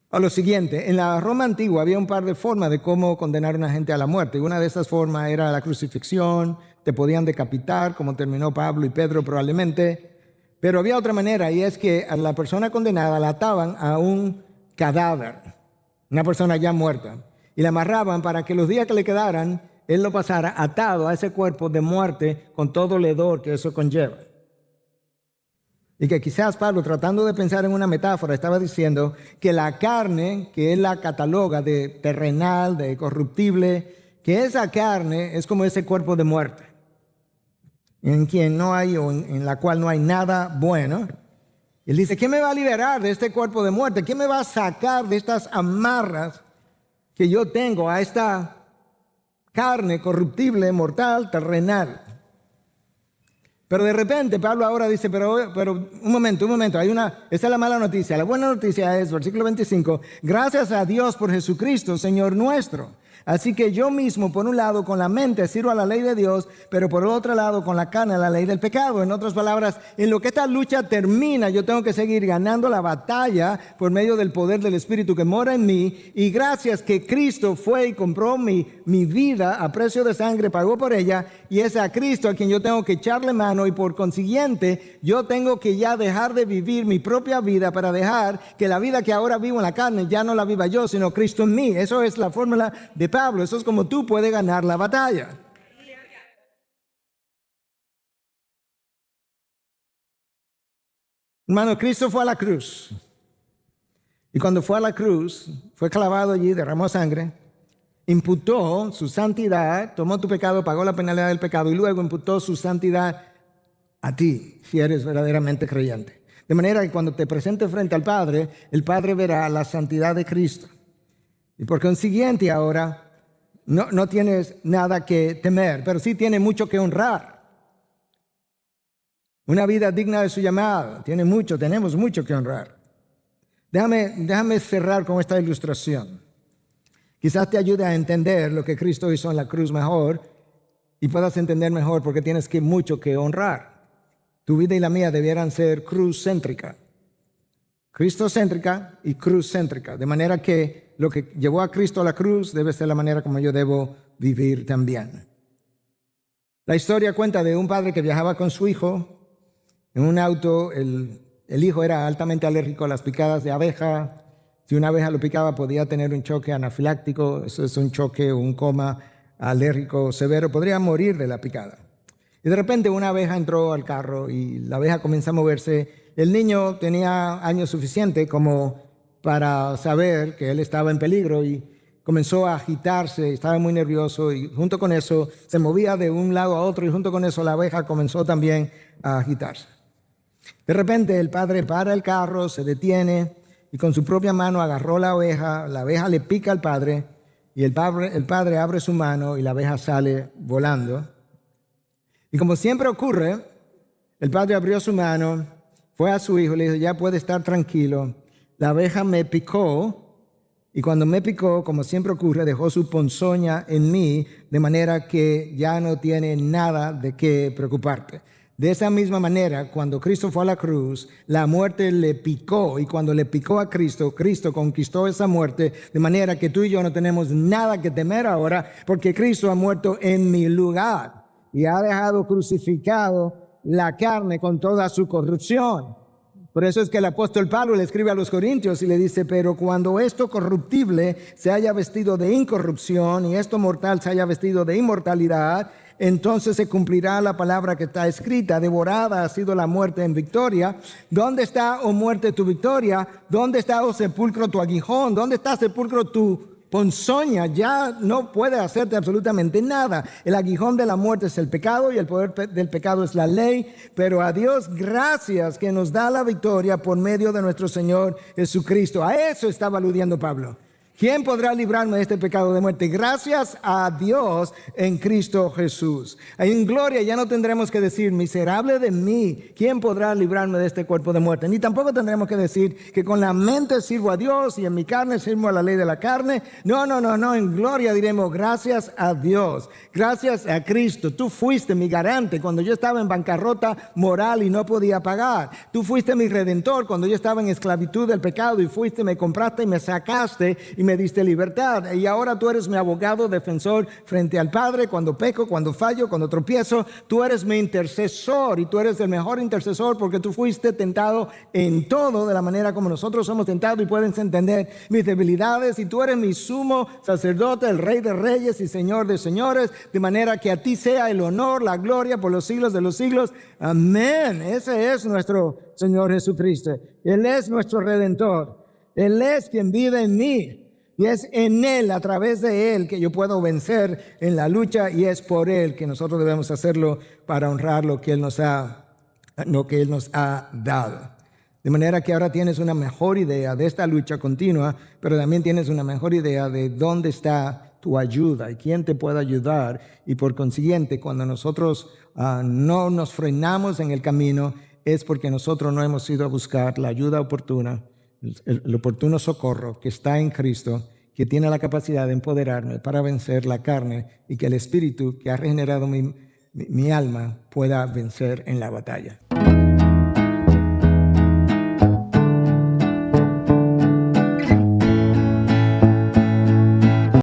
a lo siguiente. En la Roma antigua había un par de formas de cómo condenar a una gente a la muerte. Y una de esas formas era la crucifixión, te podían decapitar, como terminó Pablo y Pedro probablemente. Pero había otra manera, y es que a la persona condenada la ataban a un cadáver, una persona ya muerta, y la amarraban para que los días que le quedaran, él lo pasara atado a ese cuerpo de muerte con todo el hedor que eso conlleva. Y que quizás Pablo, tratando de pensar en una metáfora, estaba diciendo que la carne, que él la cataloga de terrenal, de corruptible, que esa carne es como ese cuerpo de muerte, en quien no hay o en la cual no hay nada bueno. Él dice, ¿quién me va a liberar de este cuerpo de muerte? ¿Quién me va a sacar de estas amarras que yo tengo a esta carne corruptible, mortal, terrenal? Pero de repente Pablo ahora dice, pero un momento, esa es la mala noticia. La buena noticia es, versículo 25, gracias a Dios por Jesucristo, Señor nuestro. Así que yo mismo, por un lado, con la mente sirvo a la ley de Dios, pero por el otro lado, con la carne, a la ley del pecado. En otras palabras, en lo que esta lucha termina, yo tengo que seguir ganando la batalla por medio del poder del Espíritu que mora en mí. Y gracias que Cristo fue y compró mi vida a precio de sangre, pagó por ella, y es a Cristo a quien yo tengo que echarle mano, y por consiguiente, yo tengo que ya dejar de vivir mi propia vida para dejar que la vida que ahora vivo en la carne ya no la viva yo, sino Cristo en mí. Eso es la fórmula de Pablo. Eso es como tú puedes ganar la batalla. Hermano, Cristo fue a la cruz. Y cuando fue a la cruz, fue clavado allí, derramó sangre, imputó su santidad, tomó tu pecado, pagó la penalidad del pecado y luego imputó su santidad a ti, si eres verdaderamente creyente. De manera que cuando te presentes frente al Padre, el Padre verá la santidad de Cristo. Y por consiguiente ahora no tienes nada que temer, pero sí tiene mucho que honrar. Una vida digna de su llamado. Tenemos mucho que honrar. Déjame cerrar con esta ilustración. Quizás te ayude a entender lo que Cristo hizo en la cruz mejor y puedas entender mejor por qué tienes mucho que honrar. Tu vida y la mía debieran ser cruz-céntrica. Cristo-céntrica y cruz-céntrica. De manera que lo que llevó a Cristo a la cruz debe ser la manera como yo debo vivir también. La historia cuenta de un padre que viajaba con su hijo En un auto, el hijo era altamente alérgico a las picadas de abeja. Si una abeja lo picaba, podía tener un choque anafiláctico. Eso es un choque o un coma alérgico severo. Podría morir de la picada. Y de repente una abeja entró al carro y la abeja comenzó a moverse. El niño tenía años suficientes como para saber que él estaba en peligro y comenzó a agitarse, estaba muy nervioso y junto con eso se movía de un lado a otro y junto con eso la abeja comenzó también a agitarse. De repente el padre para el carro, se detiene y con su propia mano agarró la abeja le pica al padre y el padre abre su mano y la abeja sale volando. Y como siempre ocurre, el padre abrió su mano, fue a su hijo y le dijo, ya puede estar tranquilo, la abeja me picó. Y cuando me picó, como siempre ocurre, dejó su ponzoña en mí, de manera que ya no tiene nada de qué preocuparte. De esa misma manera, cuando Cristo fue a la cruz, la muerte le picó. Y cuando le picó a Cristo, Cristo conquistó esa muerte, de manera que tú y yo no tenemos nada que temer ahora, porque Cristo ha muerto en mi lugar y ha dejado crucificado la carne con toda su corrupción. Por eso es que el apóstol Pablo le escribe a los Corintios y le dice, pero cuando esto corruptible se haya vestido de incorrupción y esto mortal se haya vestido de inmortalidad, entonces se cumplirá la palabra que está escrita, devorada ha sido la muerte en victoria. ¿Dónde está, oh muerte, tu victoria? ¿Dónde está, oh sepulcro, tu aguijón? ¿Dónde está, sepulcro, tu ponzoña? Ya no puede hacerte absolutamente nada. El aguijón de la muerte es el pecado y el poder del pecado es la ley, pero a Dios gracias que nos da la victoria por medio de nuestro Señor Jesucristo. A eso estaba aludiendo Pablo. ¿Quién podrá librarme de este pecado de muerte? Gracias a Dios en Cristo Jesús. En gloria ya no tendremos que decir, miserable de mí, ¿quién podrá librarme de este cuerpo de muerte? Ni tampoco tendremos que decir que con la mente sirvo a Dios y en mi carne sirvo a la ley de la carne. No. En gloria diremos, gracias a Dios, gracias a Cristo. Tú fuiste mi garante cuando yo estaba en bancarrota moral y no podía pagar. Tú fuiste mi redentor cuando yo estaba en esclavitud del pecado y fuiste, me compraste y me sacaste y me diste libertad. Y ahora tú eres mi abogado defensor frente al Padre cuando peco, cuando fallo, cuando tropiezo. Tú eres mi intercesor y tú eres el mejor intercesor porque tú fuiste tentado en todo de la manera como nosotros somos tentados y puedes entender mis debilidades. Y tú eres mi sumo sacerdote, el Rey de reyes y Señor de señores, de manera que a ti sea el honor, la gloria por los siglos de los siglos. Amén. Ese es nuestro Señor Jesucristo. Él es nuestro Redentor. Él es quien vive en mí. Y es en Él, a través de Él, que yo puedo vencer en la lucha y es por Él que nosotros debemos hacerlo para honrar lo que Él nos ha dado. De manera que ahora tienes una mejor idea de esta lucha continua, pero también tienes una mejor idea de dónde está tu ayuda y quién te puede ayudar. Y por consiguiente, cuando nosotros no nos frenamos en el camino, es porque nosotros no hemos ido a buscar la ayuda oportuna, el oportuno socorro que está en Cristo, que tiene la capacidad de empoderarme para vencer la carne y que el Espíritu que ha regenerado mi alma pueda vencer en la batalla.